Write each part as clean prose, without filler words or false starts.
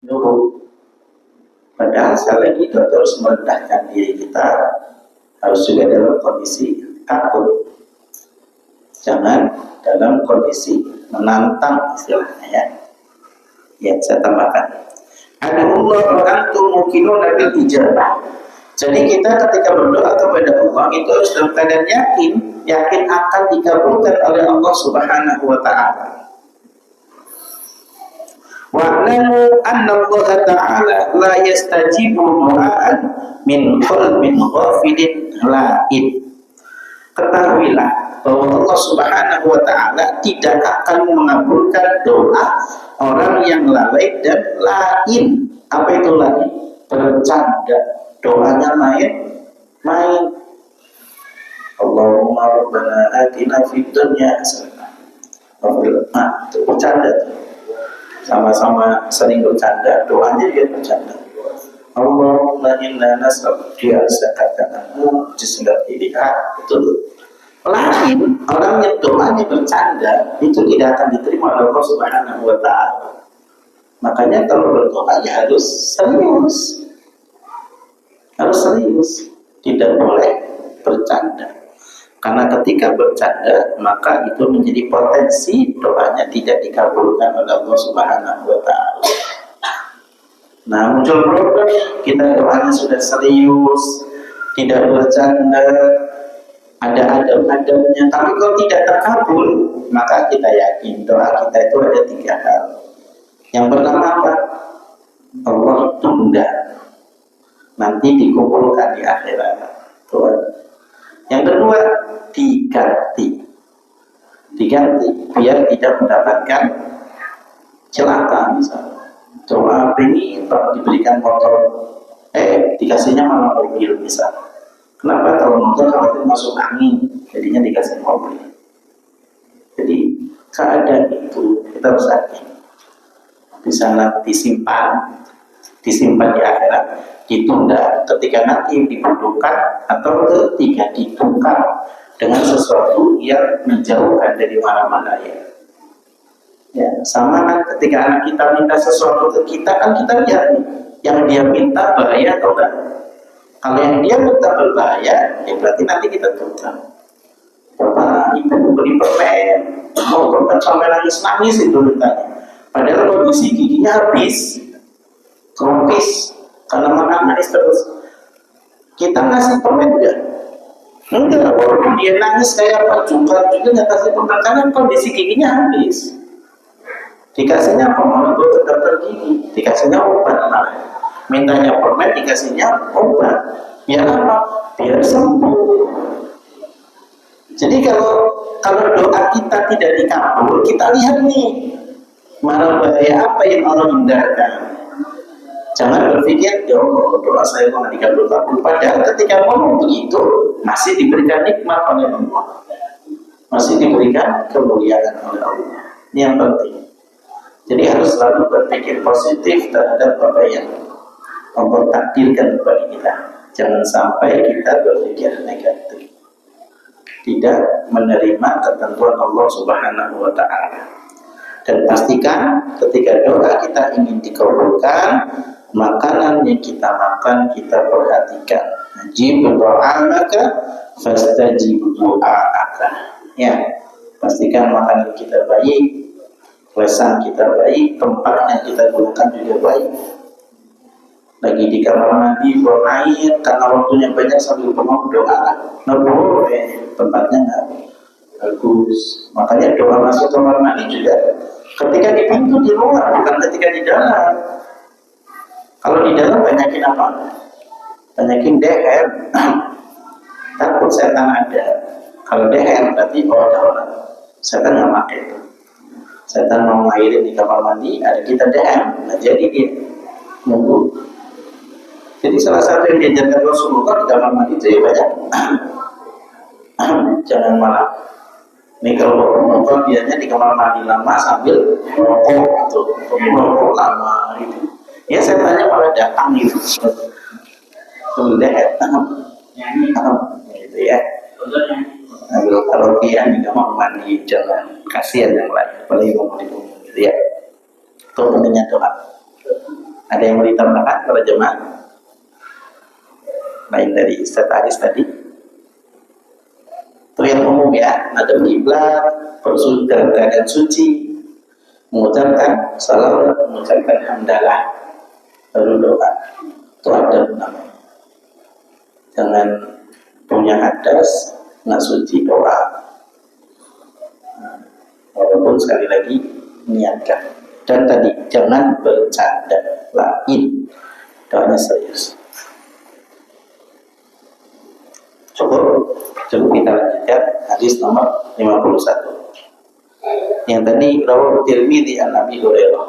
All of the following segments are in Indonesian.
nurut. Padahal sekali lagi itu harus merendahkan diri kita, harus juga dalam kondisi takut. Jangan dalam kondisi menantang istilahnya ya. Ya, saya tambahkan. Adullah wa antum muqinuna bil ijabah. Jadi kita ketika berdoa kepada Allah itu harus dalam keadaan yakin akan dikabulkan oleh Allah Subhanahu wa taala. Wa'lamu anna Allah ta'ala la yastajibu du'aan min qalbin ghafilin la'in. Ketahuilah bahwa Allah Subhanahu wa ta'ala tidak akan mengabulkan doa orang yang lalai dan lain. Apa itu lain? Bercanda. Doanya main. Allahumma rabbana atina fid dunya hasanah wa fil akhirati bercanda. Sama-sama sering bercanda, doanya juga bercanda. Allahumma inna nas'aluka zakatan jisnat ilaiha. Betul. Lain orang yang doanya bercanda itu tidak akan diterima oleh Allah Subhanahu wa taala. Makanya kalau berdoa ya harus serius. Harus serius, tidak boleh bercanda. Karena ketika bercanda maka itu menjadi potensi doanya tidak dikabulkan oleh Allah Subhanahu wa taala. Nah, muncul problem, kita doanya sudah serius, tidak bercanda, ada adab-adabnya, tapi kalau tidak terkabul, maka kita yakin doa kita itu ada 3 hal. Yang pertama apa? Allah tunda, nanti dikumpulkan di akhirat. Doa. Yang kedua, diganti biar tidak mendapatkan celaka. Misalnya doa ini diberikan motor, dikasihnya malah mobil misalnya. Kenapa? Kalau motor khawatir masuk angin, jadinya dikasih mobil. Jadi keadaan itu kita harus yakin di sana disimpan di akhirat, ditunda ketika nanti dibutuhkan, atau ketiga ditukar dengan sesuatu yang menjauhkan dari mana-mana ya. Sama kan ketika anak kita minta sesuatu ke kita, kan kita lihat nih, yang dia minta bahaya atau enggak. Kalau yang dia minta berbahaya, ya berarti nanti kita tukar. Bapak ibu beli permen, mau permen sampai nangis itu mintanya. Padahal kondisi giginya habis, krompis, karena makan manis terus. Kita ngasih permen enggak, walaupun dia nangis kayak apa juga nggak kasih permen karena kondisi giginya habis. Dikasihnya apa? Mau ke dokter gigi, dikasihnya obat malah. Mintanya permen, dikasihnya obat. Biar apa? Biar sembuh. Jadi kalau doa kita tidak dikabul, kita lihat nih mara bahaya apa yang Allah hindarkan. Jangan berpikir, ya Allah, doa saya mau dikabul. Padahal ketika ngomong begitu, masih diberikan nikmat oleh Allah, masih diberikan kemuliaan oleh Allah. Ini yang penting. Jadi harus selalu berpikir positif terhadap apa yang Allah takdirkan kepada kita. Jangan sampai kita berpikir negatif, tidak menerima ketentuan Allah Subhanahu wa ta'ala. Dan pastikan ketika doa kita ingin dikabulkan, makanan yang kita makan kita perhatikan. Najib do'amaka fastajib do'aka. Ya, pastikan makanan kita baik, lesan kita baik, tempat yang kita gunakan juga baik. Lagi di kamar mandi buang air karena waktunya banyak sambil bengong doa, boleh, tempatnya nggak bagus. Makanya doa masuk kamar mandi juga ketika di pintu di luar, bukan ketika di dalam. Kalau di dalam banyakin apa? Banyakin deher, takut setan ada. Kalau deher berarti ada orang. Setan nggak pakai itu. Setan mau ngairin di kamar mandi, ada kita deher, nah jadi dia nunggu. Jadi salah satu yang diajarkan Rasulullah di kamar mandi itu ya banyak. Jangan malah nih kalau nonton biasanya di kamar mandi lama sambil merokok lama itu. Ya saya tanya malah datang gitu. Sudah itu ya. Ambil karaokean di kamar mandi, jangan kasihan yang lain. Apalagi ngomong gitu ya. Itu pentingnya doa. Ada yang mau ditambahkan para jemaah? Lain dari Ustaz Aris tadi? Itu yang umum ya, ada kiblat, bersuci dalam keadaan suci, mengucapkan salawat, mengucapkan hamdalah, lalu doa. Itu ada namanya. Jangan punya hadas, nggak suci doa. Walaupun sekali lagi niatkan. Dan tadi jangan bercanda lain, doanya serius. Cukup kita lanjutkan hadis nomor 51. Yang tadi rawahu Tirmidzi an Abi Hurairah.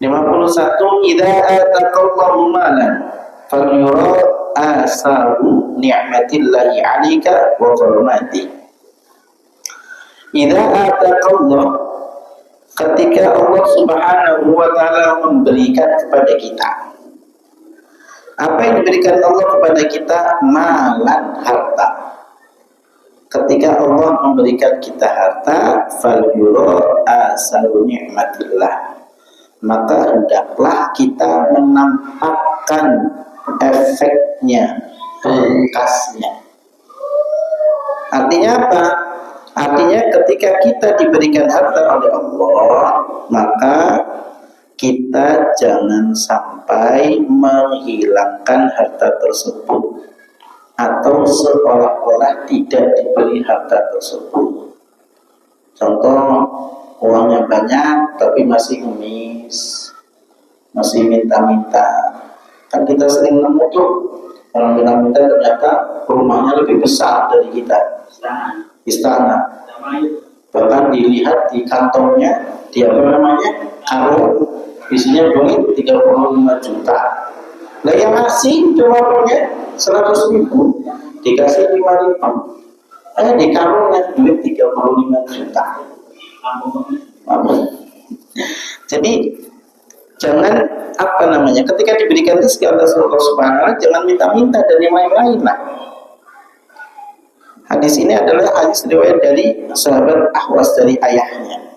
51 idza ataqallahu malan falyura asaru ni'matillahi 'alaika wa karamati. Idza ataqallahu, ketika Allah Subhanahu wa taala memberikan kepada kita. Apa yang diberikan Allah kepada kita? Malan, harta. Ketika Allah memberikan kita harta, falyura asaru ni'matillah, maka hendaklah kita menampakkan efeknya, bekasnya. Artinya apa? Artinya ketika kita diberikan harta oleh Allah, maka kita jangan sampai menghilangkan harta tersebut atau seolah-olah tidak diberi harta tersebut. Contoh, uangnya banyak tapi masih ngemis, masih minta-minta. Kan kita sering nemu tuh orang minta-minta ternyata rumahnya lebih besar dari kita, istana. Bahkan dilihat di kantongnya, di apa namanya, karung, isinya duit 35 juta. Nah yang ngasih cuma punya 100.000, dikasih 5.000. Di karungnya duit 35 juta. Jadi jangan apa namanya, ketika diberikan rezeki Allah Subhanahu wa taala, jangan minta-minta dan yang lain-lain lah. Hadis ini adalah hadis riwayat dari sahabat Ahwas dari ayahnya.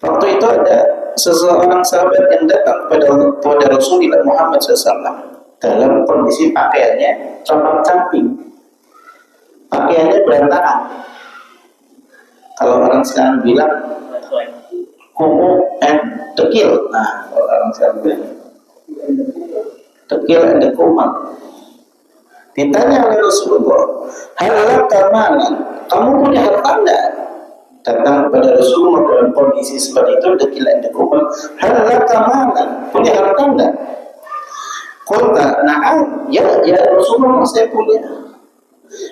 Waktu itu ada seseorang sahabat yang datang kepada Rasulullah Muhammad SAW dalam kondisi pakaiannya compang-camping, pakaiannya berantakan. Kalau orang sekarang bilang kumuh and dekil, nah kalau orang sekarang bilang dekil and kumam. Ditanya oleh Rasulullah, halaka malan, kamu punya harta enggak? Datang kepada Rasulullah dalam kondisi seperti itu, dekil and kumam, halaka malan, punya harta enggak? Qulta, na'am, ya Rasulullah, saya punya.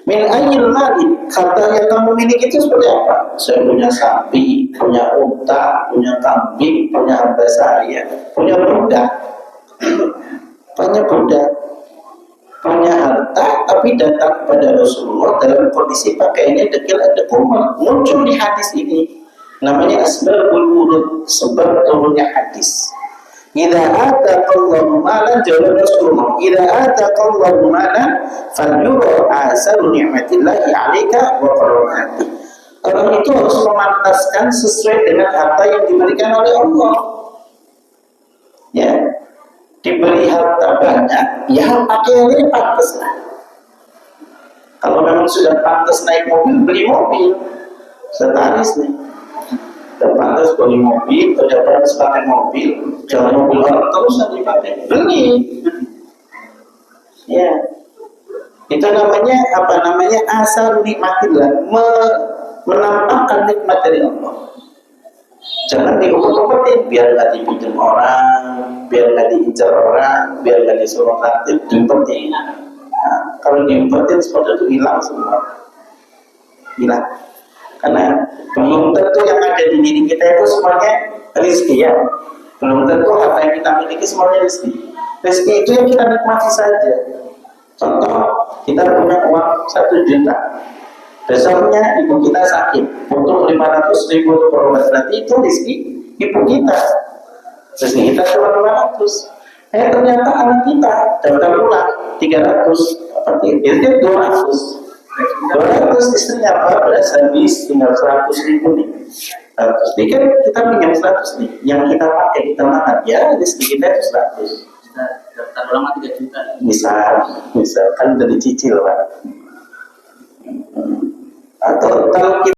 Min ayyil mali, harta yang kamu miliki itu seperti apa? Saya punya sapi, punya unta, punya kambing, punya harta saya, punya budak, punya harta, tapi datang kepada Rasulullah dalam kondisi pakaiannya dekil ada kumar. Muncul di hadis ini, namanya asbabul wurud, sebab turunnya hadis. Idza ataqallahu malan, jawab Rasulullah, idza ataqallahu malan falyura asaru ni'matillahi 'alaika wa karamati. Orang itu harus memantaskan sesuai dengan harta yang diberikan oleh Allah. Ya, diberi harta banyak, ya pakaiannya pantas lah. Kalau memang sudah pantas naik mobil, beli mobil. Setaris nih. Pantas beli mobil, tidak pantas pakai mobil, jangan mobil orang terus yang dipakai, beli. Ya, itu namanya apa namanya, asal nikmatillah, menampakkan nikmat dari Allah. Jangan diumpet-umpetin, biar nggak dipinjam orang, biar nggak diincar orang, biar nggak disuruh aktif, diumpetin. Nah, kalau diumpetin seperti itu hilang semua, hilang. Karena belum tentu yang ada di diri kita itu semuanya rezeki ya. Belum tentu apa yang kita miliki semuanya rezeki. Rezeki itu yang kita nikmati saja. Contoh, kita punya uang 1 juta. Besoknya ibu kita sakit, butuh 500.000 untuk berobat, berarti itu rezeki ibu kita. Rezeki kita cuma 500. Ternyata anak kita daftar ulang 300, berarti itu 200. 200 istrinya apa? Beras habis tinggal 100.000 nih. 100 nih kan kita pinjam 100 nih, yang kita pakai kita makan ya rezeki kita itu 100. Kita daftar lama 3 juta. Misal kan udah dicicil Pak. Atau kalau kita